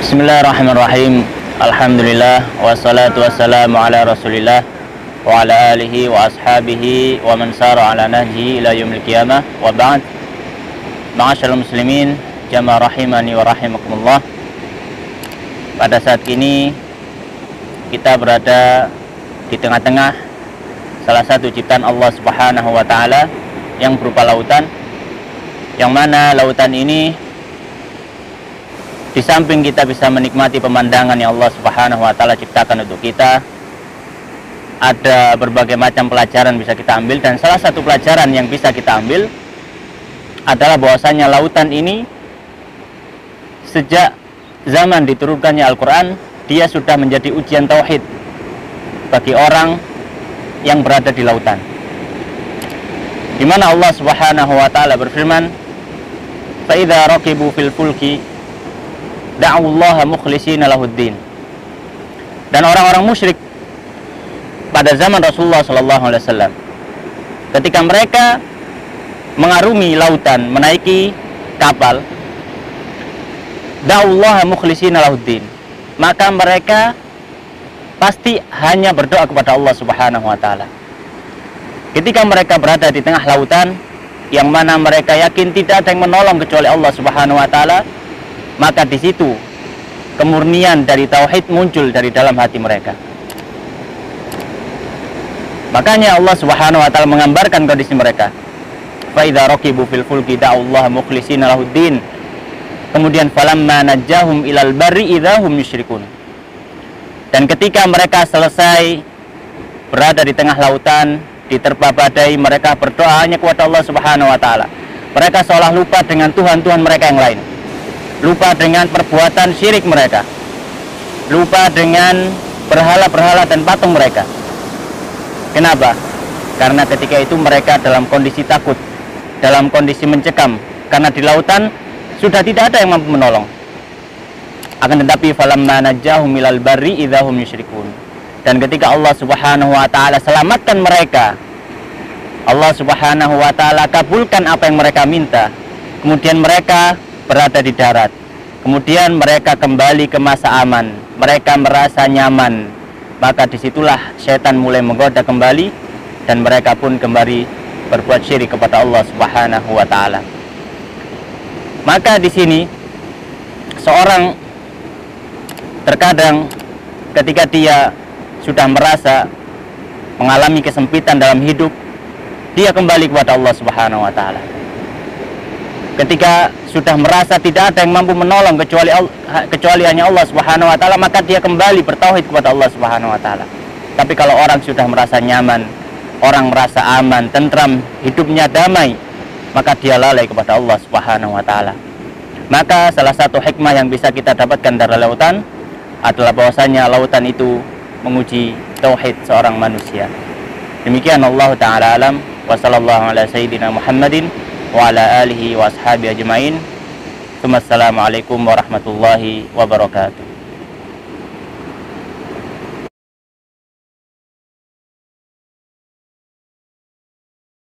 Bismillahirrahmanirrahim. Alhamdulillah wassalatu wassalamu ala Rasulillah wa ala alihi wa ashabihi wa man sara ala nahji ila yaumil qiyamah wa ba'd. Ma'asyiral muslimin, jamaah rahimani wa rahimakumullah. Pada saat ini kita berada di tengah-tengah salah satu ciptaan Allah Subhanahu wa taala yang berupa lautan, yang mana lautan ini di samping kita bisa menikmati pemandangan yang Allah Subhanahu wa taala ciptakan untuk kita, ada berbagai macam pelajaran bisa kita ambil, dan salah satu pelajaran yang bisa kita ambil adalah bahwasanya lautan ini sejak zaman diturunkannya Al-Quran, dia sudah menjadi ujian tauhid bagi orang yang berada di lautan, di mana Allah Subhanahu wa taala berfirman, "Fa idza raqibu fil fulki da'ullaha mukhlishina lahuddin." Dan orang-orang musyrik pada zaman Rasulullah SAW, ketika mereka mengarungi lautan, menaiki kapal, da'ullaha mukhlishina lahuddin, maka mereka pasti hanya berdoa kepada Allah Subhanahu wa taala. Ketika mereka berada di tengah lautan, yang mana mereka yakin tidak ada yang menolong kecuali Allah Subhanahu wa taala, maka di situ kemurnian dari tauhid muncul dari dalam hati mereka. Makanya Allah Subhanahu wa taala menggambarkan kondisi mereka. Fa idza raqibu fil fulki da'ullaha mukhlishina lahuddin. Kemudian falamma najjahum ilal barri idzahum yusyrikun. Dan ketika mereka selesai berada di tengah lautan, diterpa badai, mereka berdoa hanya kepada Allah Subhanahu wa taala. Mereka seolah lupa dengan Tuhan-Tuhan mereka yang lain, lupa dengan perbuatan syirik mereka, lupa dengan berhala-berhala dan patung mereka. Kenapa? Karena ketika itu mereka dalam kondisi takut, dalam kondisi mencekam, karena di lautan sudah tidak ada yang mampu menolong. Akan tetapi falamma najjahum ilal barri idzahum yusyrikun. Dan ketika Allah Subhanahu wa taala selamatkan mereka, Allah Subhanahu wa taala kabulkan apa yang mereka minta. Kemudian mereka berada di darat. Kemudian mereka kembali ke masa aman. Mereka merasa nyaman. Maka disitulah syaitan mulai menggoda kembali, dan mereka pun kembali berbuat syirik kepada Allah Subhanahu wa taala. Maka di sini seorang terkadang ketika dia sudah merasa mengalami kesempitan dalam hidup, dia kembali kepada Allah Subhanahu wa taala. Ketika sudah merasa tidak ada yang mampu menolong kecuali hanya Allah Subhanahu wa taala, maka dia kembali bertauhid kepada Allah Subhanahu wa taala. Tapi kalau orang sudah merasa nyaman, orang merasa aman, tentram, hidupnya damai, maka dia lalai kepada Allah Subhanahu wa taala. Maka salah satu hikmah yang bisa kita dapatkan dari lautan adalah bahwasanya lautan itu menguji tauhid seorang manusia. Demikian, Allah taala alam, wa sallallahu ala sayyidina Muhammadin wa ala alihi wa ashabihi ajmain. Assalamualaikum warahmatullahi wabarakatuh.